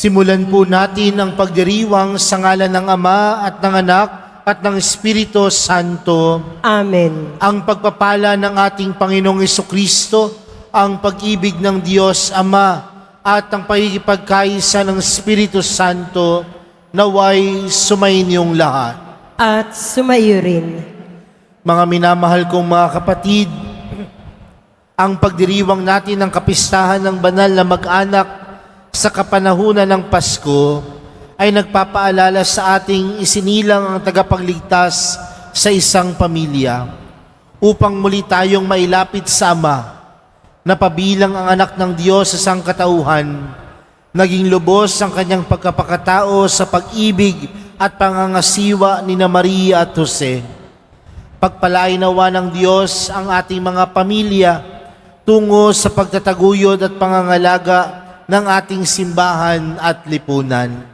Simulan po natin ang pagdiriwang sa ngalan ng Ama at ng Anak at ng Espiritu Santo. Amen. Ang pagpapala ng ating Panginoong Jesucristo, ang pag-ibig ng Diyos Ama at ang pagkikipagkaisa ng Espiritu Santo naway sumainyong lahat. At sumayo rin. Mga minamahal kong mga kapatid, ang pagdiriwang natin ng kapistahan ng banal na mag-anak sa kapanahunan ng Pasko ay nagpapaalala sa ating isinilang ang tagapagligtas sa isang pamilya upang muli tayong mailapit sa Ama na pabilang ang anak ng Diyos sa sangkatauhan. Naging lubos ang kanyang pagkapakatao sa pag-ibig at pangangasiwa ni Maria at Jose. Pagpalain nawa ng Diyos ang ating mga pamilya tungo sa pagtataguyod at pangangalaga ng ating simbahan at lipunan.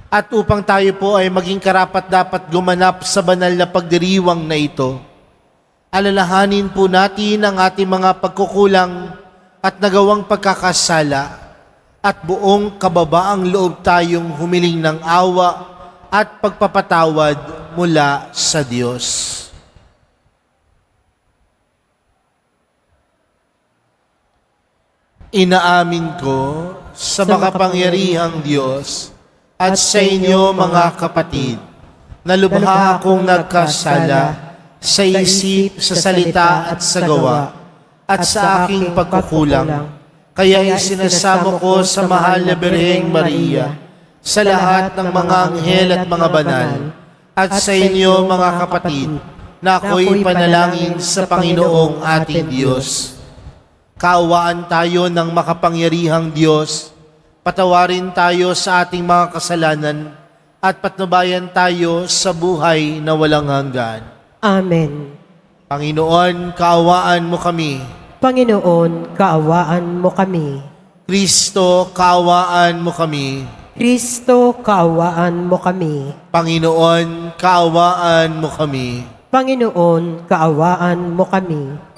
At upang tayo po ay maging karapat-dapat gumanap sa banal na pagdiriwang na ito, alalahanin po natin ang ating mga pagkukulang at nagawang pagkakasala at buong kababaang loob tayong humiling ng awa at pagpapatawad mula sa Diyos. Inaamin ko sa makapangyarihang Diyos at sa inyo mga kapatid na lubha akong nagkasala sa isip, sa salita at sa gawa at sa aking pagkukulang. Kaya isinasamo ko sa mahal na Birheng Maria, sa lahat ng mga anghel at mga banal, at sa inyo mga kapatid na ako'y panalangin sa Panginoong ating Diyos. Kaawaan tayo ng makapangyarihang Diyos, patawarin tayo sa ating mga kasalanan, at patnubayan tayo sa buhay na walang hanggan. Amen. Panginoon, kaawaan mo kami. Panginoon, kaawaan mo kami. Kristo, kaawaan mo kami. Kristo, kaawaan mo kami. Panginoon, kaawaan mo kami. Panginoon, kaawaan mo kami.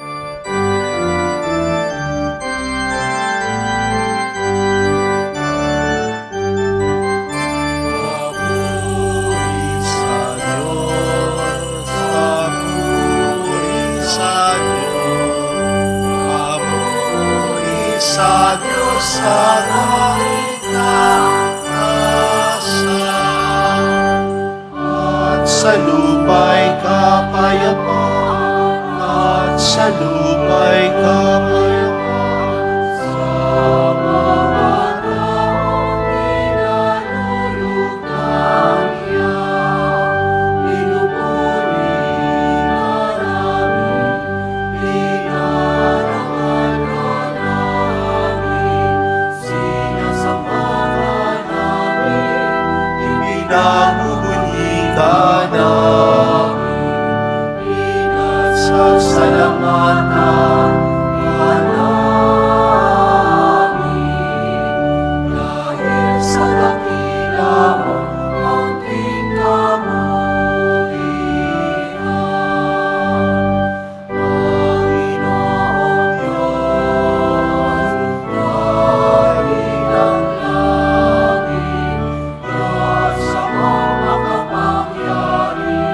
Sa Diyos sa langit taasan, at sa lupa'y kapayapaan, at sa lupa'y kapayapaan, sa mga taong pinalulugan niya, pinupuri ka namin, pinarangan ka namin, sinasamba ka namin, ipinagbubunyi ka namin, pinagsasalamatan ka namin, dahil sa dakila mo ang kamulian. Panginoong Diyos, Hari ng langit, Diyos sa makapangyarihan,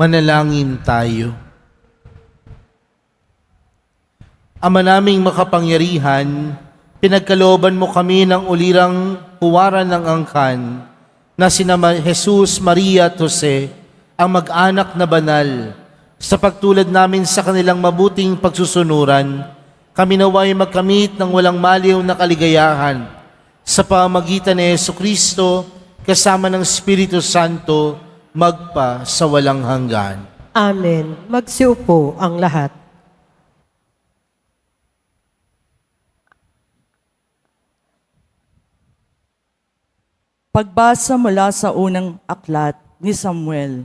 Manalangin tayo. Ama naming makapangyarihan, pinagkalooban mo kami ng ulirang huwaran ng angkan na sina Jesus, Maria at Jose, ang mag-anak na banal. Sa pagtulad namin sa kanilang mabuting pagsusunuran, kami naway magkamit ng walang maliw na kaligayahan sa pamamagitan ni Jesucristo kasama ng Espiritu Santo magpa sa walang hanggan. Amen. Magsiupo ang lahat. Pagbasa mula sa unang aklat ni Samuel.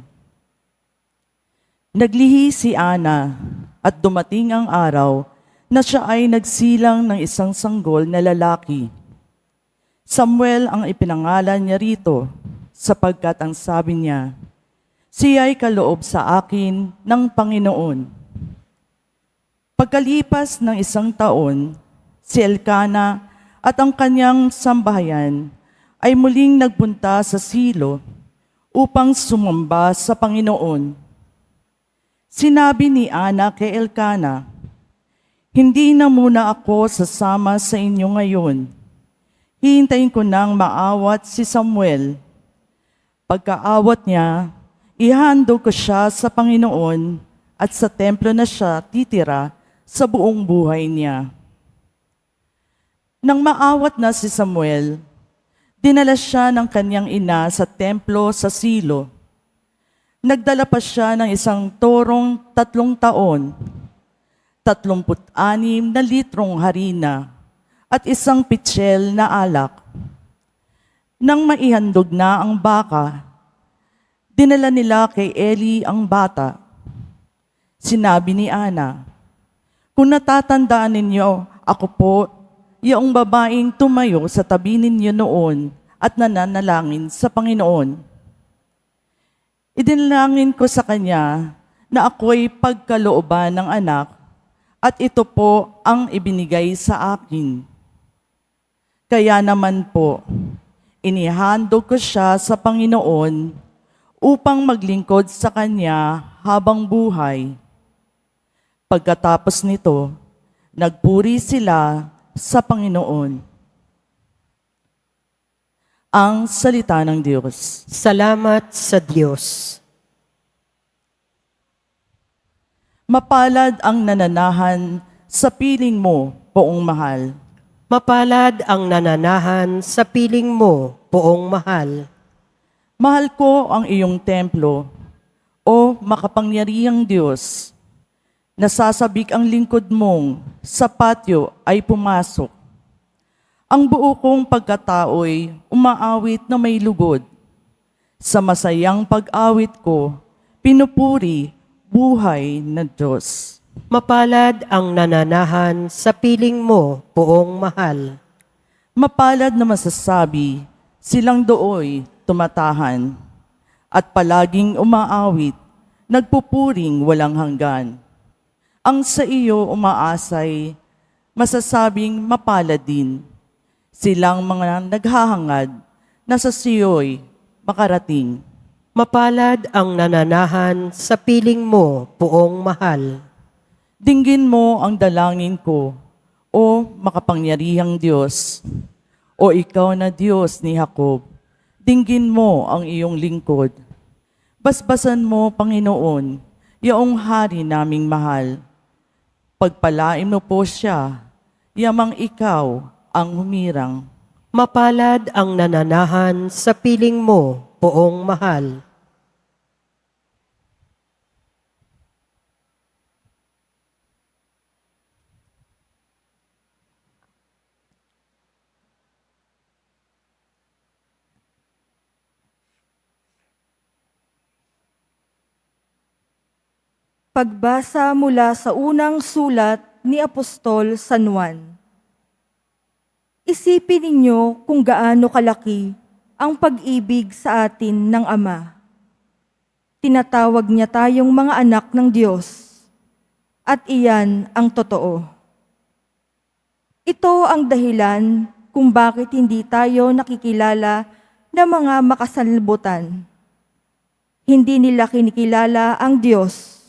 Naglihi si Ana at dumating ang araw na siya ay nagsilang ng isang sanggol na lalaki. Samuel ang ipinangalan niya rito sapagkat ang sabi niya, "Siya ay kaloob sa akin ng Panginoon." Pagkalipas ng 1 taon, si Elkana at ang kanyang sambahayan ay muling nagpunta sa Silo upang sumamba sa Panginoon. Sinabi ni Ana kay Elkana, "Hindi na muna ako sasama sa inyo ngayon. Hihintayin ko nang maawat si Samuel. Pagkaawat niya, ihandog ko siya sa Panginoon at sa templo na siya titira sa buong buhay niya." Nang maawat na si Samuel, dinala siya ng kanyang ina sa templo sa Silo. Nagdala pa siya ng isang torong 3 taon, 36 na litrong harina, at isang pitsyel na alak. Nang maihandog na ang baka, dinala nila kay Eli ang bata. Sinabi ni Ana, "Kung natatandaan ninyo, ako po, yung babaeng tumayo sa tabi ninyo noon at nananalangin sa Panginoon. Idinalangin ko sa kanya na ako'y pagkalooban ng anak at ito po ang ibinigay sa akin. Kaya naman po, inihandog ko siya sa Panginoon upang maglingkod sa kanya habang buhay." Pagkatapos nito, nagpuri sila sa Panginoon. Ang salita ng Diyos. Salamat sa Diyos. Mapalad ang nananahan sa piling mo, poong mahal. Mapalad ang nananahan sa piling mo, poong mahal. Mahal ko ang iyong templo, o makapangyarihang Diyos. Nasasabik ang lingkod mong sa patio ay pumasok. Ang buo kong pagkatao'y umaawit na may lugod. Sa masayang pag-awit ko, pinupuri buhay na Diyos. Mapalad ang nananahan sa piling mo, poong mahal. Mapalad na masasabi, silang dooy tumatahan, at palaging umaawit, nagpupuring walang hanggan. Ang sa iyo umaasay, masasabing mapalad din. Silang mga naghahangad na sa siyo'y makarating. Mapalad ang nananahan sa piling mo, poong mahal. Dinggin mo ang dalangin ko, o makapangyarihang Diyos. O ikaw na Diyos ni Jacob, dinggin mo ang iyong lingkod. Basbasan mo, Panginoon, yaong hari naming mahal. Pagpalain mo po siya, yamang ikaw ang humirang. Mapalad ang nananahan sa piling mo, poong mahal. Pagbasa mula sa unang sulat ni Apostol San Juan. Isipin ninyo kung gaano kalaki ang pag-ibig sa atin ng Ama. Tinatawag niya tayong mga anak ng Diyos, at iyan ang totoo. Ito ang dahilan kung bakit hindi tayo nakikilala ng mga makasanlibutan. Hindi nila kinikilala ang Diyos.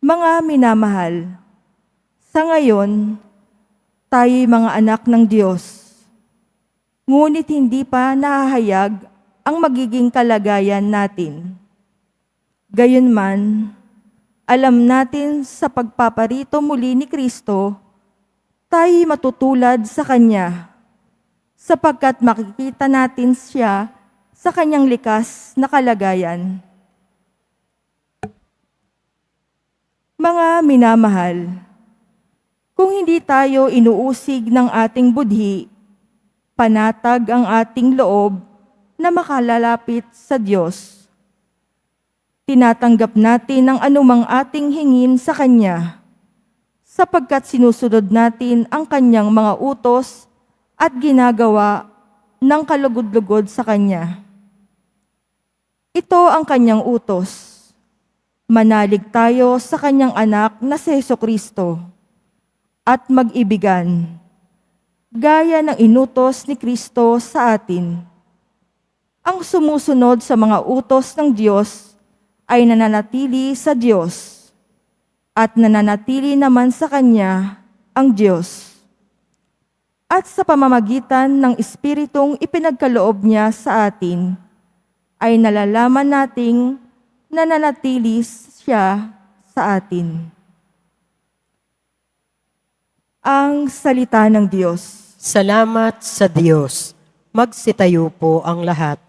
Mga minamahal, sa ngayon, tayo'y mga anak ng Diyos. Ngunit hindi pa nahahayag ang magiging kalagayan natin. Gayunman, alam natin sa pagpaparito muli ni Kristo, tayo'y matutulad sa Kanya, sapagkat makikita natin siya sa Kanyang likas na kalagayan. Mga minamahal, kung hindi tayo inuusig ng ating budhi, panatag ang ating loob na makalalapit sa Diyos. Tinatanggap natin ang anumang ating hingin sa Kanya, sapagkat sinusunod natin ang Kanyang mga utos at ginagawa ng kalugod-lugod sa Kanya. Ito ang Kanyang utos. Manalig tayo sa Kanyang anak na si Jesucristo at mag-ibigan, gaya ng inutos ni Kristo sa atin. Ang sumusunod sa mga utos ng Diyos ay nananatili sa Diyos at nananatili naman sa Kanya ang Diyos. At sa pamamagitan ng Espiritong ipinagkaloob niya sa atin, ay nalalaman nating nananatili siya sa atin. Ang salita ng Diyos. Salamat sa Diyos. Magsitayo po ang lahat.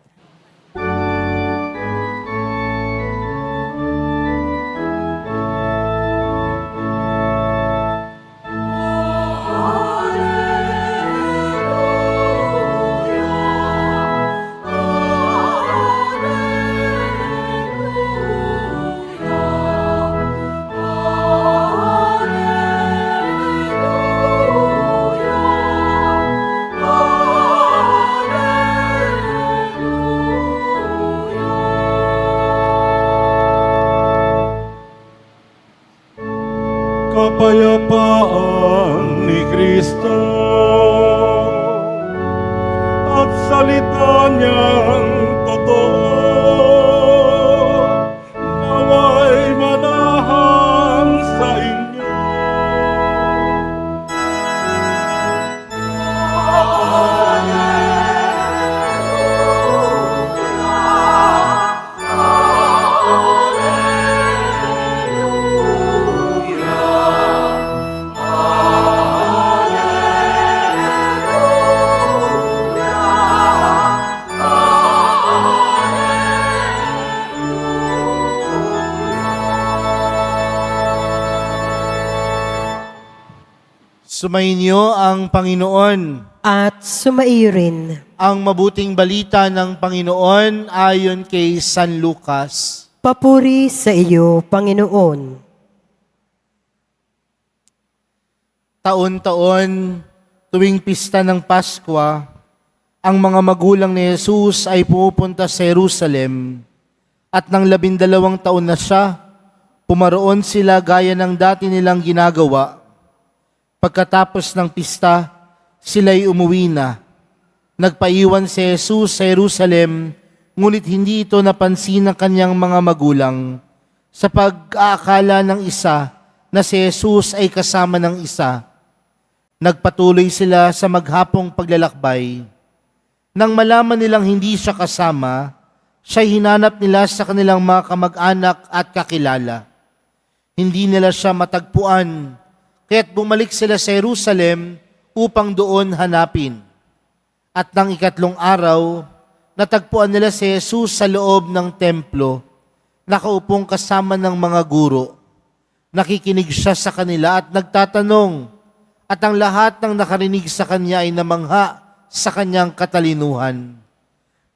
Kapayapaan ni Kristo at salita niyang totoo naway manahan sa inyo. Sumainyo ang Panginoon. At sumairin. Ang mabuting balita ng Panginoon ayon kay San Lucas. Papuri sa iyo, Panginoon. Taon-taon, tuwing pista ng Pasko, ang mga magulang ni Jesus ay pumupunta sa Jerusalem at nang 12 taon na siya, pumaroon sila gaya ng dati nilang ginagawa. Pagkatapos ng pista, sila'y umuwi na. Nagpaiwan si Jesus sa Jerusalem, ngunit hindi ito napansin ng kanyang mga magulang sa pag-aakala ng isa na si Jesus ay kasama ng isa. Nagpatuloy sila sa maghapong paglalakbay. Nang malaman nilang hindi siya kasama, siya'y hinanap nila sa kanilang mga kamag-anak at kakilala. Hindi nila siya matagpuan, kaya't bumalik sila sa Jerusalem upang doon hanapin. At nang 3 araw, natagpuan nila si Jesus sa loob ng templo, nakaupong kasama ng mga guro. Nakikinig siya sa kanila at nagtatanong, at ang lahat ng nakarinig sa kanya ay namangha sa kanyang katalinuhan.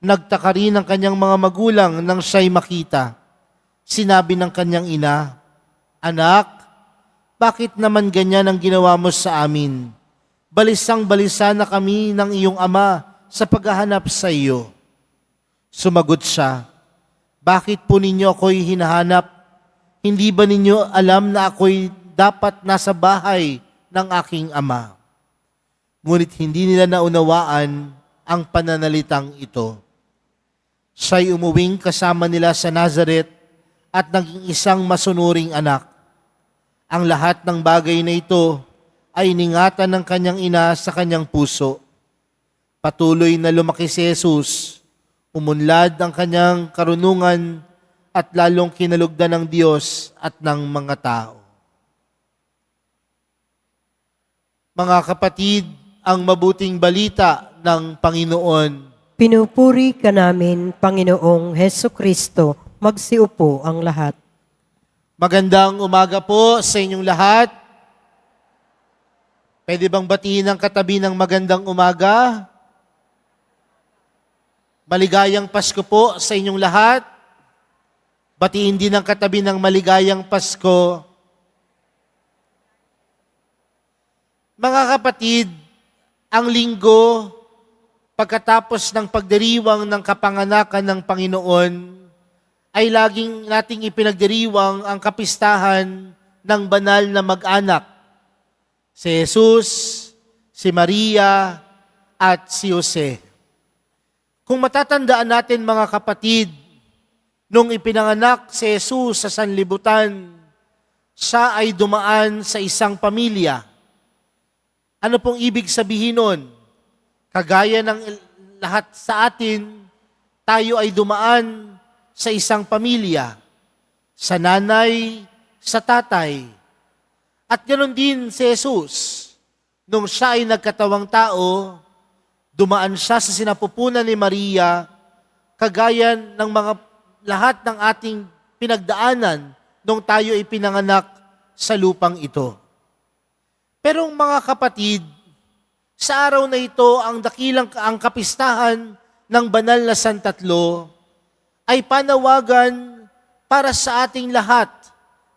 Nagtaka rin ang kanyang mga magulang nang siya'y makita. Sinabi ng kanyang ina, "Anak, bakit naman ganyan ang ginawa mo sa amin? Balisang-balisa na kami ng iyong ama sa paghahanap sa iyo." Sumagot siya, "Bakit po ninyo ako'y hinahanap? Hindi ba ninyo alam na ako'y dapat nasa bahay ng aking ama?" Ngunit hindi nila naunawaan ang pananalitang ito. Siya'y umuwing kasama nila sa Nazareth at naging isang masunuring anak. Ang lahat ng bagay na ito ay iningatan ng kanyang ina sa kanyang puso. Patuloy na lumaki si Jesus, umunlad ang kanyang karunungan at lalong kinalugdan ng Diyos at ng mga tao. Mga kapatid, ang mabuting balita ng Panginoon. Pinupuri ka namin, Panginoong Heso Kristo. Magsiupo ang lahat. Magandang umaga po sa inyong lahat. Pwede bang batiin ang katabi ng magandang umaga? Maligayang Pasko po sa inyong lahat. Batiin din ang katabi ng maligayang Pasko. Mga kapatid, ang linggo, pagkatapos ng pagdiriwang ng kapanganakan ng Panginoon, ay laging nating ipinagdiriwang ang kapistahan ng banal na mag-anak. Si Jesus, si Maria, at si Jose. Kung matatandaan natin mga kapatid, nung ipinanganak si Jesus sa sanlibutan, siya ay dumaan sa isang pamilya. Ano pong ibig sabihin nun? Kagaya ng lahat sa atin, tayo ay dumaan sa isang pamilya, sa nanay, sa tatay. At ganoon din si Jesus. Nung siya ay nagkatawang tao, dumaan siya sa sinapupunan ni Maria, kagaya ng mga lahat ng ating pinagdaanan nung tayo ay pinanganak sa lupang ito. Pero mga kapatid, sa araw na ito, ang kapistahan ng banal na Santatlo ay panawagan para sa ating lahat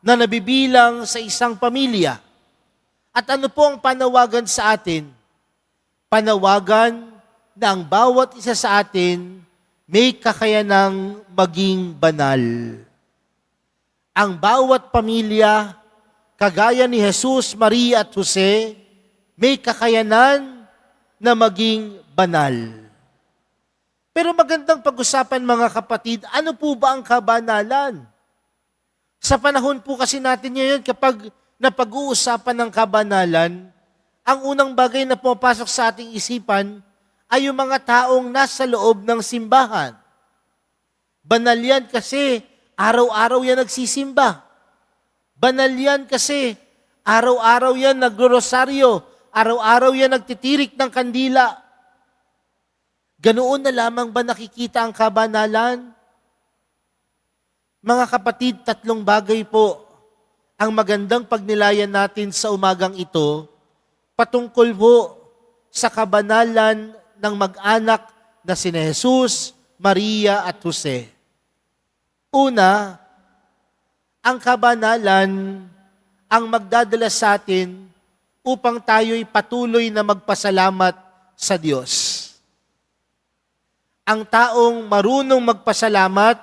na nabibilang sa isang pamilya. At ano po ang panawagan sa atin? Panawagan na ang bawat isa sa atin may kakayanang maging banal. Ang bawat pamilya, kagaya ni Jesus, Maria at Jose, may kakayanan na maging banal. Pero magandang pag-usapan mga kapatid, ano po ba ang kabanalan? Sa panahon po kasi natin ngayon, kapag napag-uusapan ng kabanalan, ang unang bagay na pumapasok sa ating isipan ay yung mga taong nasa loob ng simbahan. Banal yan kasi araw-araw yan nagsisimba. Banal yan kasi araw-araw yan nagro-rosaryo, araw-araw yan nagtitirik ng kandila. Ganoon na lamang ba nakikita ang kabanalan? Mga kapatid, tatlong bagay po ang magandang pagnilayan natin sa umagang ito patungkol po sa kabanalan ng mag-anak na sina Jesus, Maria at Jose. Una, ang kabanalan ang magdadala sa atin upang tayo'y patuloy na magpasalamat sa Diyos. Ang taong marunong magpasalamat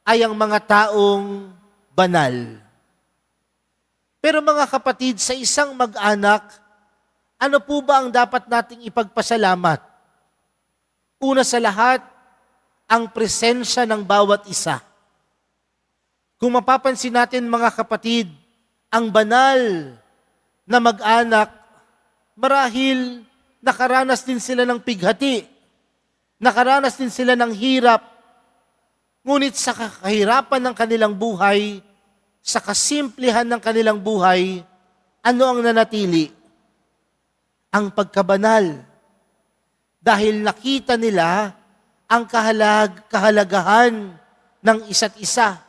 ay ang mga taong banal. Pero mga kapatid, sa isang mag-anak, ano po ba ang dapat nating ipagpasalamat? Una sa lahat, ang presensya ng bawat isa. Kung mapapansin natin mga kapatid, ang banal na mag-anak, marahil nakaranas din sila ng pighati. Nakaranas din sila ng hirap. Ngunit sa kahirapan ng kanilang buhay, sa kasimplihan ng kanilang buhay, ano ang nanatili? Ang pagkabanal. Dahil nakita nila ang kahalagahan ng isa't isa.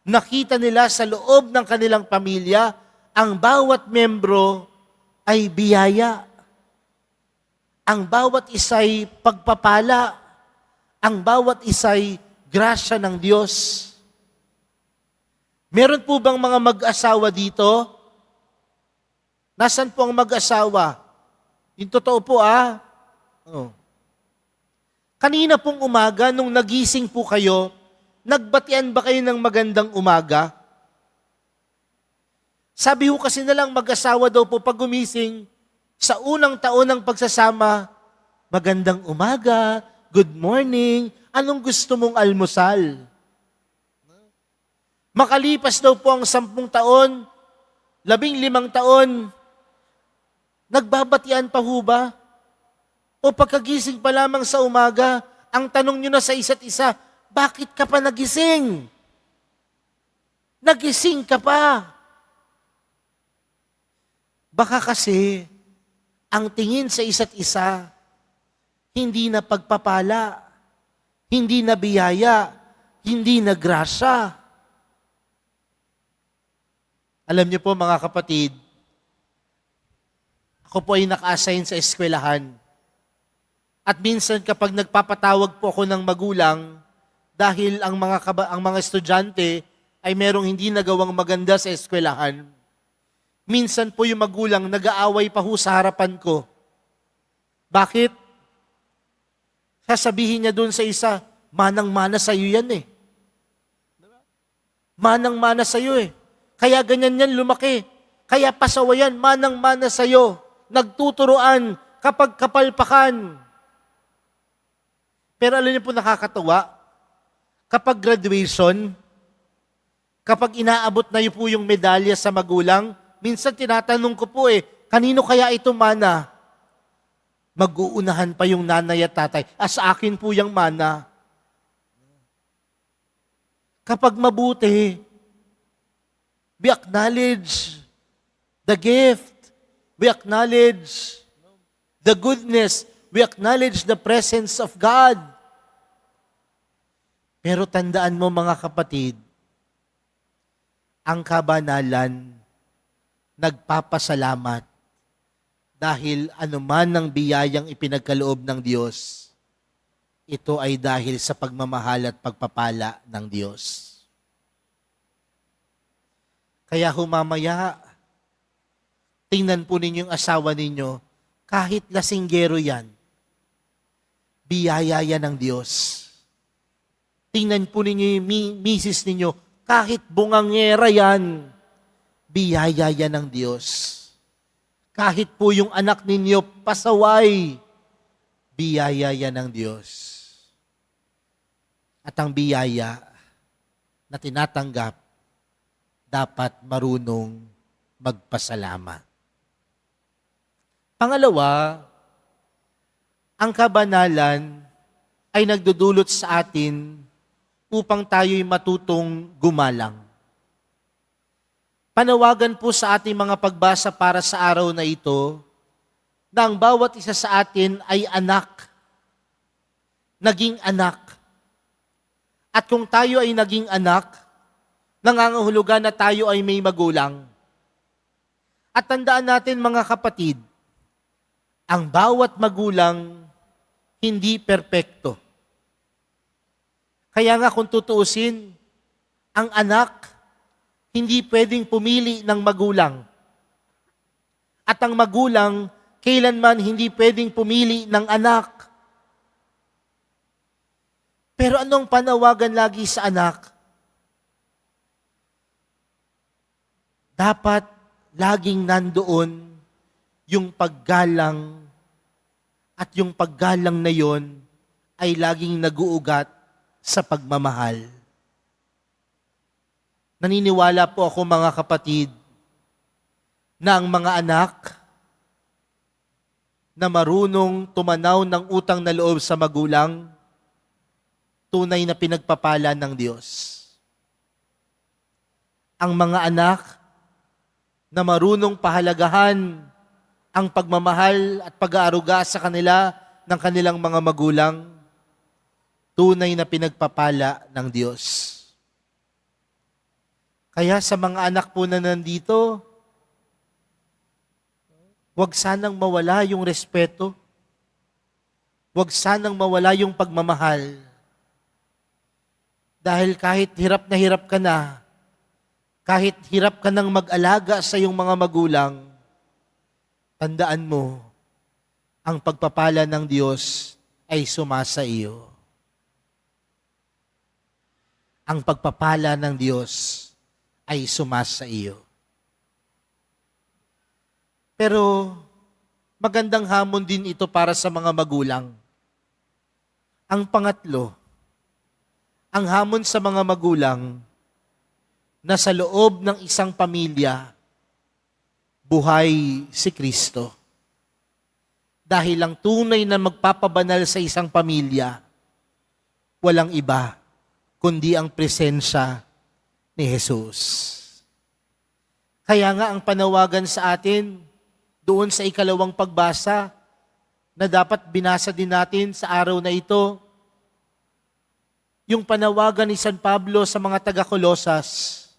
Nakita nila sa loob ng kanilang pamilya, ang bawat membro ay biyaya. Ang bawat isa'y pagpapala. Ang bawat isa'y grasya ng Diyos. Meron po bang mga mag-asawa dito? Nasaan po ang mag-asawa? Yung totoo po Oh. Kanina pong umaga, nung nagising po kayo, nagbatian ba kayo ng magandang umaga? Sabi ho kasi nalang mag-asawa daw po pag gumising, sa unang taon ng pagsasama, magandang umaga, good morning, Anong gusto mong almusal? Makalipas daw po ang 10 taon, 15 taon, nagbabatian pa ho ba? O pagkagising pa lamang sa umaga, ang tanong nyo na sa isa't isa, bakit ka pa nagising? Nagising ka pa. Baka kasi, ang tingin sa isa't isa, hindi na pagpapala, hindi na biyaya, hindi na grasya. Alam niyo po mga kapatid, ako po ay naka-assign sa eskwelahan. At minsan kapag nagpapatawag po ako ng magulang, dahil ang mga estudyante ay merong hindi nagawang maganda sa eskwelahan, minsan po yung magulang nag-aaway pa ho sa harapan ko. Bakit? Sasabihin niya doon sa isa, manang-mana sa'yo yan eh. Manang-mana sa'yo eh. Kaya ganyan yan lumaki. Kaya pasawa yan, manang-mana sa'yo. Nagtuturoan kapag kapalpakan. Pero alam niyo po nakakatawa, kapag graduation, kapag inaabot na yun po yung medalya sa magulang, minsan tinatanong ko po kanino kaya ito mana? Mag-uunahan pa yung nanay at tatay. Sa akin po yung mana. Kapag mabuti, we acknowledge the gift. We acknowledge the goodness. We acknowledge the presence of God. Pero tandaan mo mga kapatid, ang kabanalan nagpapasalamat dahil anuman ang biyayang ipinagkaloob ng Diyos, ito ay dahil sa pagmamahal at pagpapala ng Diyos. Kaya humamaya, tingnan po ninyo yung asawa ninyo, kahit lasinggero yan, biyaya yan ng Diyos. Tingnan po ninyo yung misis ninyo, kahit bungangera yan, biyaya yan ng Diyos. Kahit po yung anak ninyo pasaway, biyaya yan ng Diyos. At ang biyaya na tinatanggap, dapat marunong magpasalamat. Pangalawa, ang kabanalan ay nagdudulot sa atin upang tayo'y matutong gumalang. Panawagan po sa ating mga pagbasa para sa araw na ito na ang bawat isa sa atin ay anak, naging anak. At kung tayo ay naging anak, nangangahulugan na tayo ay may magulang. At tandaan natin mga kapatid, ang bawat magulang hindi perpekto. Kaya nga kung tutuusin, ang anak hindi pwedeng pumili ng magulang. At ang magulang kailanman hindi pwedeng pumili ng anak. Pero anong panawagan lagi sa anak? Dapat laging nandoon yung paggalang at yung paggalang na yon ay laging naguugat sa pagmamahal. Naniniwala po ako mga kapatid na ang mga anak na marunong tumanaw ng utang na loob sa magulang, tunay na pinagpapala ng Diyos. Ang mga anak na marunong pahalagahan ang pagmamahal at pag-aaruga sa kanila ng kanilang mga magulang, tunay na pinagpapala ng Diyos. Kaya sa mga anak po na nandito, huwag sanang mawala yung respeto, huwag sanang mawala yung pagmamahal. Dahil kahit hirap ka na, kahit hirap ka nang mag-alaga sa iyong mga magulang, tandaan mo, ang pagpapala ng Diyos ay sumasa iyo. Ang pagpapala ng Diyos ay sumasa iyo. Pero magandang hamon din ito para sa mga magulang. Ang pangatlo, Ang hamon sa mga magulang na sa loob ng isang pamilya, buhay si Kristo. Dahil ang tunay na magpapabanal sa isang pamilya, walang iba kundi ang presensya ni Jesus. Kaya nga ang panawagan sa atin doon sa ikalawang pagbasa na dapat binasa din natin sa araw na ito, yung panawagan ni San Pablo sa mga taga-Kolosas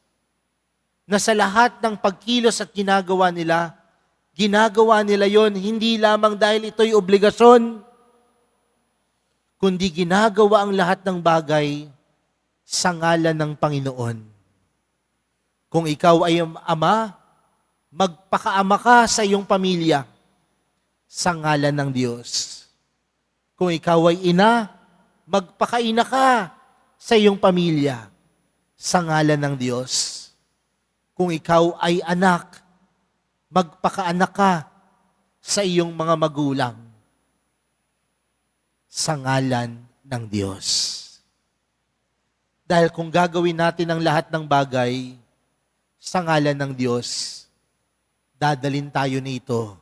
na sa lahat ng pagkilos at ginagawa nila yon hindi lamang dahil ito'y obligasyon, kundi ginagawa ang lahat ng bagay sa ngalan ng Panginoon. Kung ikaw ay ama, magpakaama ka sa iyong pamilya sa ngalan ng Diyos. Kung ikaw ay ina, magpakaina ka sa iyong pamilya sa ngalan ng Diyos. Kung ikaw ay anak, magpakaanak ka sa iyong mga magulang sa ngalan ng Diyos. Dahil kung gagawin natin ang lahat ng bagay sa ngalan ng Diyos, dadalin tayo nito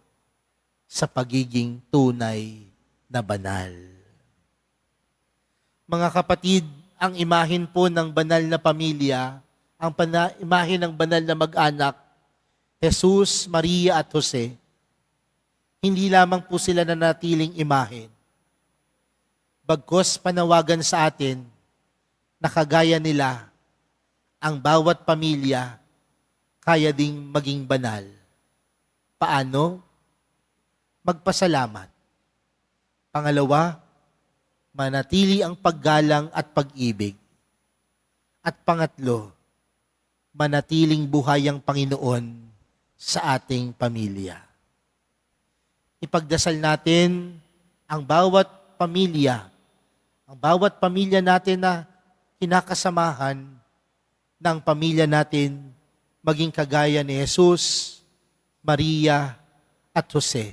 sa pagiging tunay na banal. Mga kapatid, ang imahin po ng banal na pamilya, ang imahin ng banal na mag-anak, Jesus, Maria at Jose, hindi lamang po sila nanatiling imahin. Bagkus panawagan sa atin na kagaya nila, ang bawat pamilya kaya ding maging banal. Paano? Magpasalamat. Pangalawa, manatili ang paggalang at pag-ibig. At pangatlo, manatiling buhay ang Panginoon sa ating pamilya. Ipagdasal natin ang bawat pamilya natin na kinakasamahan ng pamilya natin maging kagaya ni Jesus, Maria at Jose,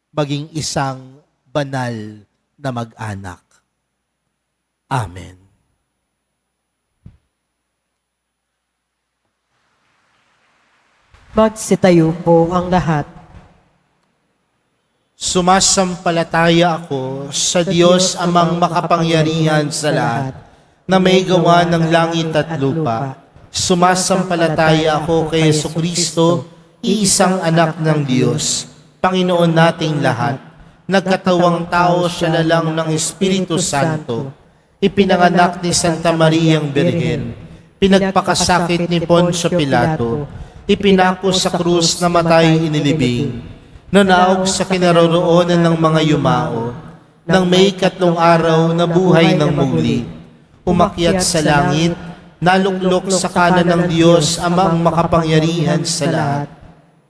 maging isang banal na mag-anak. Amen. Magsitayo po ang lahat. Sumasampalataya ako sa Diyos amang makapangyarihan sa lahat, na may gawa ng langit at lupa. Sumasampalataya ako kay Jesucristo, iisang anak ng Diyos, Panginoon nating lahat. Nagkatawang tao siya na lang ng Espiritu Santo. Ipinanganak ni Santa Mariang Birhen. Pinagpakasakit ni Poncio Pilato. Ipinako sa krus na matay inilibing. Nanaog sa kinaroroonan ng mga yumao. Nang may 3 araw na buhay ng muli. Umakyat sa langit, naluklok sa kanan ng Diyos amang makapangyarihan sa lahat.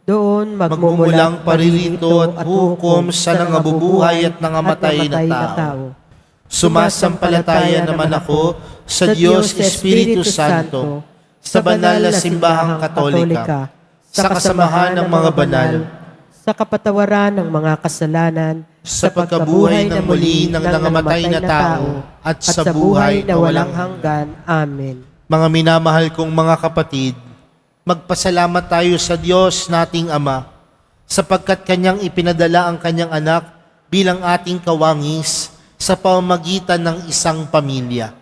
Doon Magmumulang paririto at hukom sa nangabubuhay at nangamatay na tao. Sumasampalataya naman ako sa Diyos Espiritu Santo, sa banal na simbahang katolika, sa kasamahan ng mga banal, sa kapatawaran ng mga kasalanan, sa pagkabuhay ng muli ng nangamatay na tao, at sa buhay na walang hanggan. Amen. Mga minamahal kong mga kapatid, magpasalamat tayo sa Diyos nating Ama, sapagkat Kanyang ipinadala ang Kanyang anak bilang ating kawangis sa pamamagitan ng isang pamilya.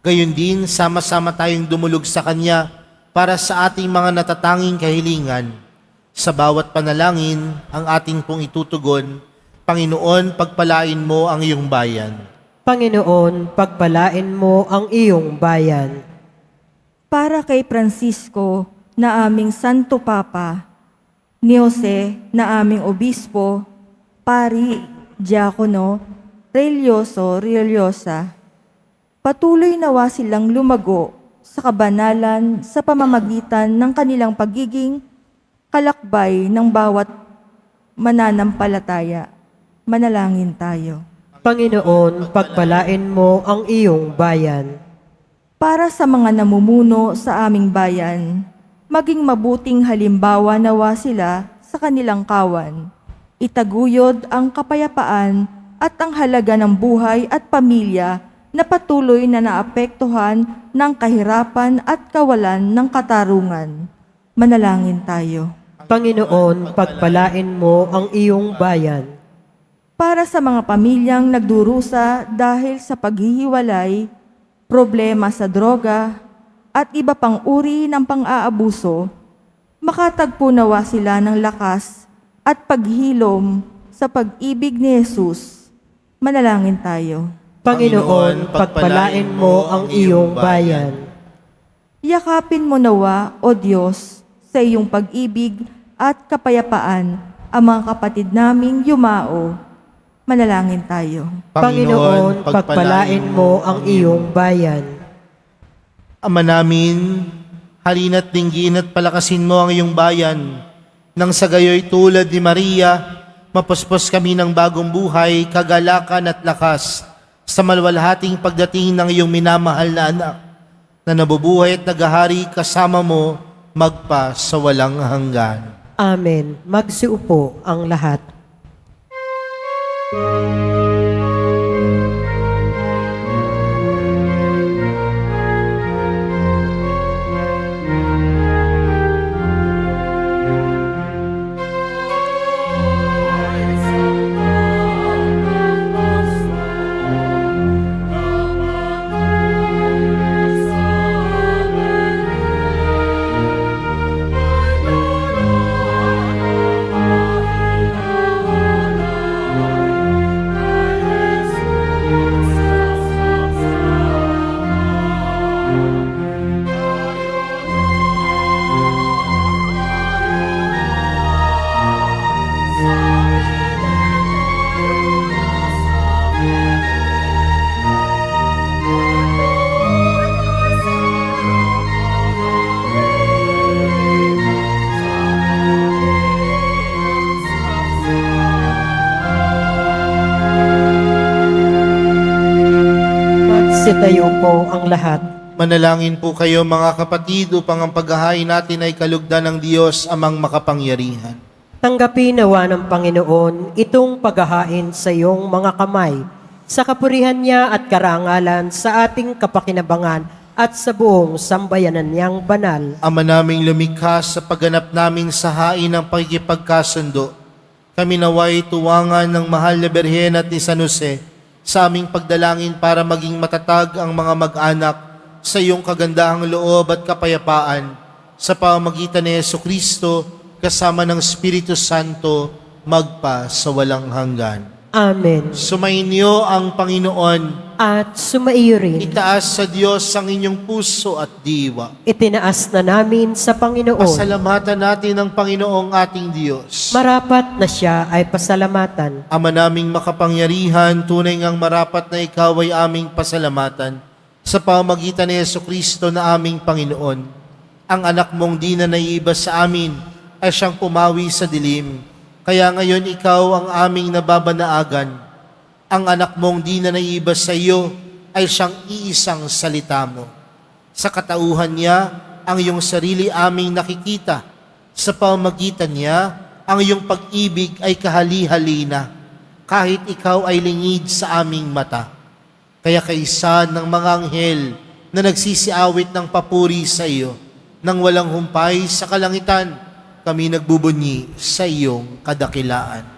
Gayon din, sama-sama tayong dumulog sa Kanya para sa ating mga natatanging kahilingan. Sa bawat panalangin, ang ating pong itutugon, Panginoon, pagpalain mo ang iyong bayan. Panginoon, pagpalain mo ang iyong bayan. Para kay Francisco na aming Santo Papa, ni Jose na aming Obispo, Pari, Diakono, Religyosa, patuloy nawa silang lumago sa kabanalan sa pamamagitan ng kanilang pagiging kalakbay ng bawat mananampalataya. Manalangin tayo. Panginoon, pagpalain mo ang iyong bayan. Para sa mga namumuno sa aming bayan, maging mabuting halimbawa nawa sila sa kanilang kawan. Itaguyod ang kapayapaan at ang halaga ng buhay at pamilya na patuloy na naapektuhan ng kahirapan at kawalan ng katarungan. Manalangin tayo. Panginoon, pagpalain mo ang iyong bayan. Para sa mga pamilyang nagdurusa dahil sa paghihiwalay, problema sa droga, at iba pang uri ng pang-aabuso, makatagpo nawa sila ng lakas at paghilom sa pag-ibig ni Jesus. Manalangin tayo. Panginoon, pagpalain mo ang iyong bayan. Yakapin mo nawa, O Diyos, sa iyong pag-ibig at kapayapaan ang mga kapatid naming yumao. Manalangin tayo. Panginoon, pagpalain mo ang iyong bayan. Ama namin, halina't dinggin at palakasin mo ang iyong bayan. Nang sa gayo'y tulad ni Maria, mapuspos kami ng bagong buhay, kagalakan at lakas sa maluwalhating pagdating ng iyong minamahal na anak na nabubuhay at naghahari kasama mo magpa sa walang hanggan. Amen. Magsiupo ang lahat. Magsitayo po ang lahat. Manalangin po kayo mga kapatid upang ang paghahain natin ay kalugdan ng Diyos amang makapangyarihan. Tanggapin nawa ng Panginoon itong paghahain sa iyong mga kamay, sa kapurihan niya at karangalan sa ating kapakinabangan at sa buong sambayanan niyang banal. Ama naming lumikha sa pagganap namin sa hain ng pakikipagkasundo, kami naway tuwangan ng mahal na Birhen at ni San Jose sa aming pagdalangin para maging matatag ang mga mag-anak sa iyong kagandahang loob at kapayapaan sa pamamagitan ni Jesucristo kasama ng Espiritu Santo magpa sa walang hanggan. Amen. Sumainyo ang Panginoon. At sumaiyo rin, Itaas sa Diyos ang inyong puso at diwa. itinaas na namin sa Panginoon. Pasalamatan natin ang Panginoong ating Diyos. Marapat na siya ay pasalamatan. Ama naming makapangyarihan, tunay ngang marapat na ikaw ay aming pasalamatan sa pamamagitan ni Jesucristo na aming Panginoon. Ang anak mong di na naiiba sa amin ay siyang pumawi sa dilim. Kaya ngayon ikaw ang aming nababanaagan. Ang anak mong di na naiiba sa iyo ay siyang iisang salita mo. Sa katauhan niya, ang iyong sarili aming nakikita. Sa pamamagitan niya, ang iyong pag-ibig ay kahali-halina, kahit ikaw ay lingid sa aming mata. Kaya kaisa ng mga anghel na nagsisiawit ng papuri sa iyo, nang walang humpay sa kalangitan, kami nagbubunyi sa iyong kadakilaan.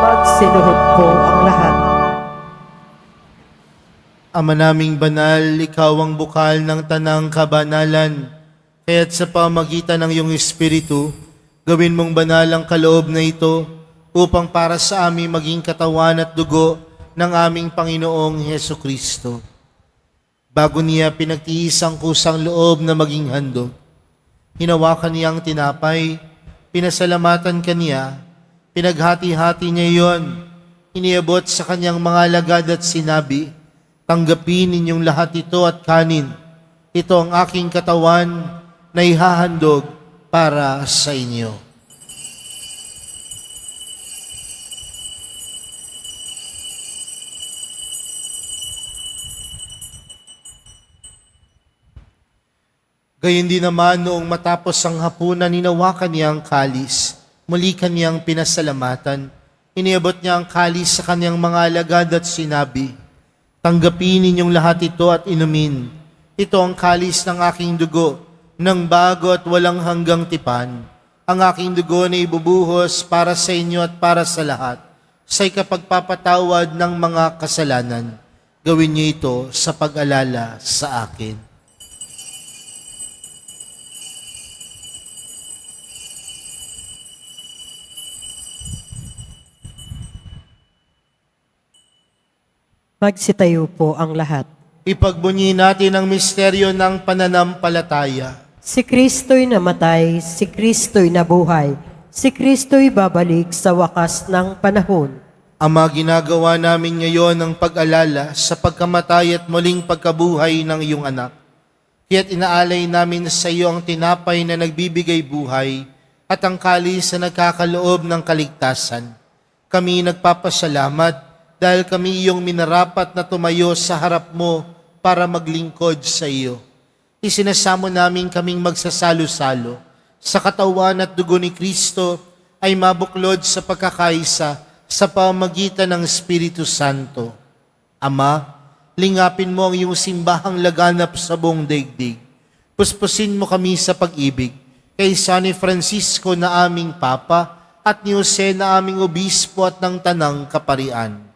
Magsinuhod po ang lahat. Ama naming banal, ikaw ang bukal ng tanang kabanalan. Kaya't sa pamagitan ng iyong Espiritu, gawin mong banal ang kaloob na ito upang para sa amin maging katawan at dugo ng aming Panginoong Heso Kristo. Bago niya pinagtiis ang kusang loob na maging handog, hinawakan niya ang tinapay, pinasalamatan kaniya, pinaghati-hati niya iyon, iniabot sa kanyang mga alagad at sinabi, "Tanggapin ninyong lahat ito at kanin. Ito ang aking katawan na ihahandog para sa inyo." Gayon din naman noong matapos ang hapunan, hinawakan niya ang kalis. Muli kaniyang pinasalamatan. Iniabot niya ang kalis sa kaniyang mga alagad at sinabi, "Tanggapin ninyong lahat ito at inumin. Ito ang kalis ng aking dugo, ng bago at walang hanggang tipan. Ang aking dugo na ibubuhos para sa inyo at para sa lahat, sa ikapagpapatawad ng mga kasalanan. Gawin niyo ito sa pag-alala sa akin." Magsitayo po ang lahat. Ipagbunyi natin ang misteryo ng pananampalataya. Si Kristo'y namatay, si Kristo'y nabuhay, si Kristo'y babalik sa wakas ng panahon. Ama, ginagawa namin ngayon ang pag-alala sa pagkamatay at muling pagkabuhay ng iyong anak. Kaya't inaalay namin sa iyo ang tinapay na nagbibigay buhay at ang kalis na nagkakaloob ng kaligtasan. Kami nagpapasalamat dahil kami iyong minarapat na tumayo sa harap mo para maglingkod sa iyo. Isinasamo namin kaming magsasalo-salo sa katawan at dugo ni Kristo ay mabuklod sa pagkakaisa sa pamagitan ng Espiritu Santo. Ama, lingapin mo ang iyong simbahang laganap sa buong daigdig. Puspusin mo kami sa pag-ibig kay San Francisco na aming Papa at ni Jose na aming Obispo at ng Tanang Kaparian.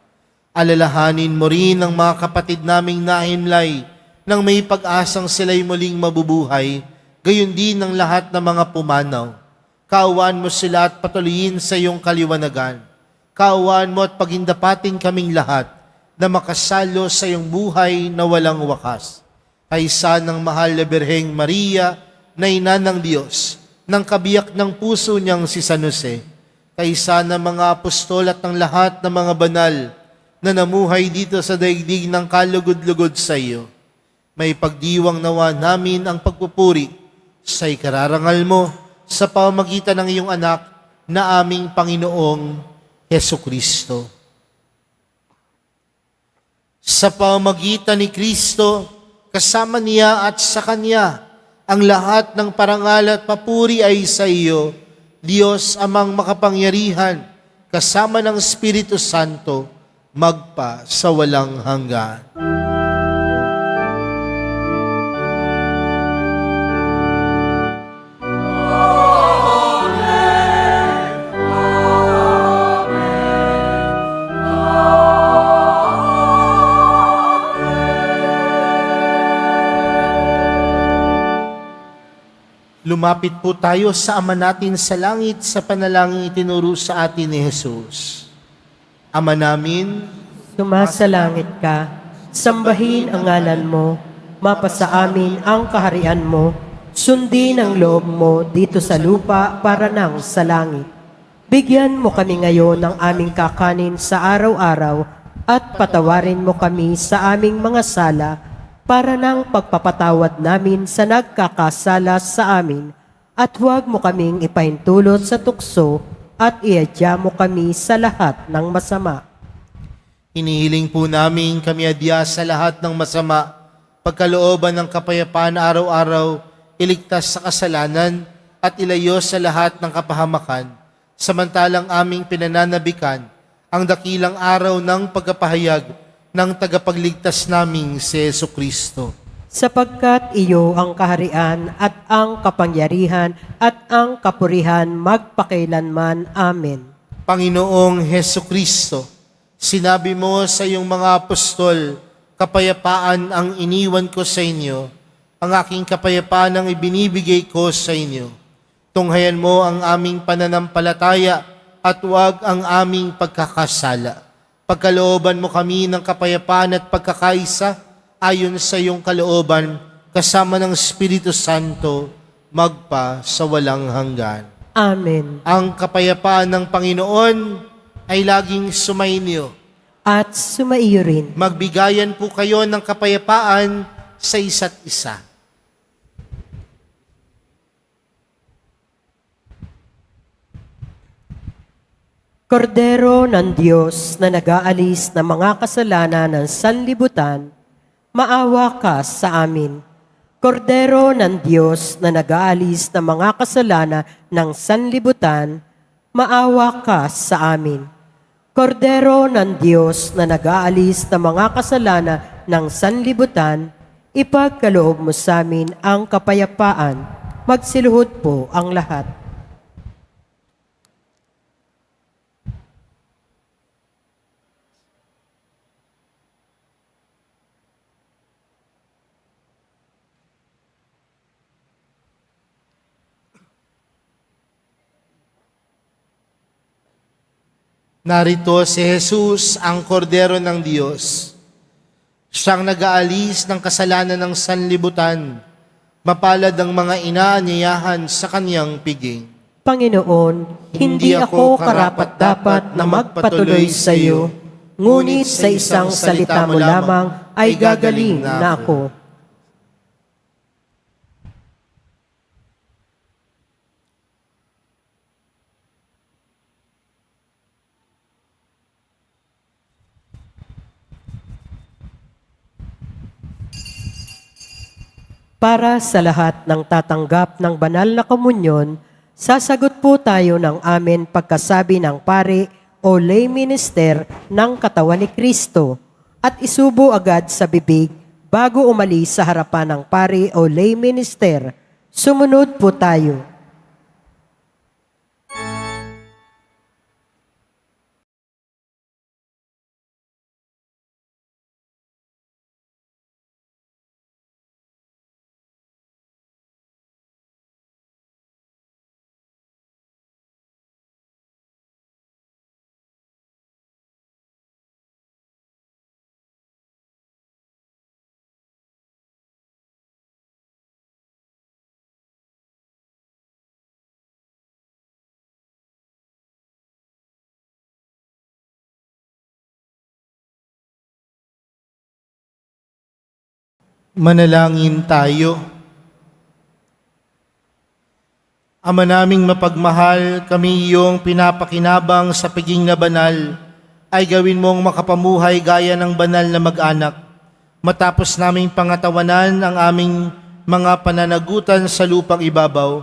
Alalahanin mo rin ang mga kapatid naming nahimlay nang may pag-asang sila'y muling mabubuhay, gayon din ng lahat ng mga pumanaw. Kaawaan mo sila at patuloyin sa iyong kaliwanagan. Kaawaan mo at pagindapatin kaming lahat na makasalo sa iyong buhay na walang wakas. Kaysa ng mahal na Birheng Maria, na ina ng Diyos, ng kabiyak ng puso niyang si San Jose, kaysa ng mga apostol at ng lahat ng mga banal na namuhay dito sa daigdig ng kalugod-lugod sa iyo. May pagdiwang nawa namin ang pagpupuri sa ikararangal mo sa pamamagitan ng iyong anak na aming Panginoong Heso Kristo. Sa pamamagitan ni Kristo, kasama niya at sa Kanya, ang lahat ng parangal at papuri ay sa iyo, Diyos amang makapangyarihan, kasama ng Espiritu Santo, magpa sa walang hanggan. Lumapit po tayo sa Ama natin sa langit sa panalangin itinuro sa atin ni Jesus. Ama namin, Sumasalangit ka, sambahin ang ngalan mo, mapasa amin ang kaharian mo, sundin ang loob mo dito sa lupa para nang sa langit. Bigyan mo kami ngayon ng aming kakanin sa araw-araw at patawarin mo kami sa aming mga sala para nang pagpapatawad namin sa nagkakasala sa amin at huwag mo kaming ipaintulot sa tukso at iadya mo kami sa lahat ng masama. hinihiling po namin kami adya sa lahat ng masama pagkalooban ng kapayapaan araw-araw, iligtas sa kasalanan at ilayo sa lahat ng kapahamakan, samantalang aming pinananabikan ang dakilang araw ng pagkapahayag ng tagapagligtas naming si Jesucristo. Sapagkat iyo ang kaharian at ang kapangyarihan at ang kapurihan magpakailanman. Amen. Panginoong Jesucristo, sinabi mo sa iyong mga apostol, kapayapaan ang iniwan ko sa inyo, ang aking kapayapaan ang ibinibigay ko sa inyo. Tunghayan mo ang aming pananampalataya at huwag ang aming pagkakasala. Pagkalooban mo kami ng kapayapaan at pagkakaisa ayon sa iyong kalooban, kasama ng Espiritu Santo, magpa sa walang hanggan. Amen. Ang kapayapaan ng Panginoon ay laging sumainyo. At sumaiyo rin. Magbigayan po kayo ng kapayapaan sa isa't isa. Kordero ng Diyos na nag-aalis ng mga kasalanan ng sanlibutan, maawa ka sa amin. Kordero ng Diyos na nag-aalis ng mga kasalanan ng sanlibutan, maawa ka sa amin. Kordero ng Diyos na nag-aalis ng mga kasalanan ng sanlibutan, ipagkaloob mo sa amin ang kapayapaan. Magsiluhod po ang lahat. Narito si Jesus, ang kordero ng Diyos. Siyang nag-aalis ng kasalanan ng sanlibutan. Mapalad ang mga inaanyayahan sa kaniyang piging. Panginoon, hindi ako karapat-dapat na magpatuloy sa iyo, ngunit sa isang salita mo lamang ay gagaling na ako. Para sa lahat ng tatanggap ng banal na komunyon, sasagot po tayo ng amen pagkasabi ng pari o lay minister ng katawan ni Kristo at isubo agad sa bibig bago umalis sa harapan ng pari o lay minister. Sumunod po tayo. Manalangin tayo. Ama naming mapagmahal, kami iyong pinapakinabang sa piging na banal, ay gawin mong makapamuhay gaya ng banal na mag-anak. Matapos naming pangatawanan ang aming mga pananagutan sa lupang ibabaw,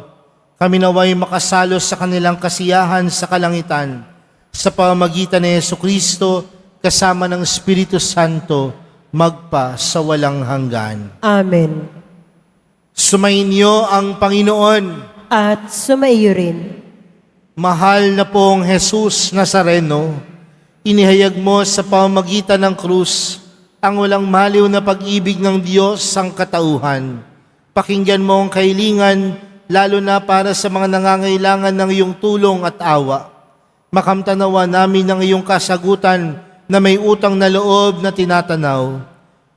kami naway makasalo sa kanilang kasiyahan sa kalangitan, sa pamamagitan ni Jesucristo kasama ng Espiritu Santo, magpa sa walang hanggan. Amen. Sumainyo ang Panginoon. At sumaiyo rin. Mahal na pong Jesus Nazareno, inihayag mo sa pamamagitan ng krus ang walang maliw na pag-ibig ng Diyos ang katauhan. Pakinggan mo ang kahilingan, lalo na para sa mga nangangailangan ng iyong tulong at awa. Makamtanawa namin ng iyong kasagutan na may utang na loob na tinatanaw.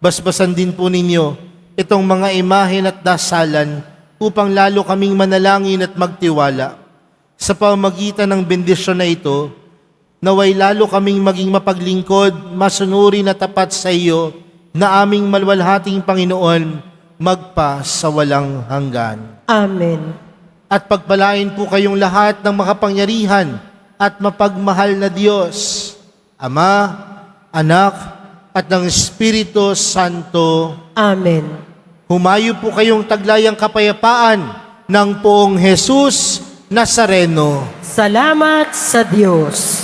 Basbasan din po ninyo itong mga imahen at dasalan upang lalo kaming manalangin at magtiwala. Sa pamamagitan ng bendisyon na ito, naway lalo kaming maging mapaglingkod, masunuri na tapat sa iyo, na aming malwalhating Panginoon, magpa sa walang hanggan. Amen. At pagpalain po kayong lahat ng makapangyarihan at mapagmahal na Diyos, Ama, Anak, at ng Espiritu Santo. Amen. Humayo po kayong taglayang kapayapaan ng poong Jesus Nazareno. Salamat sa Diyos.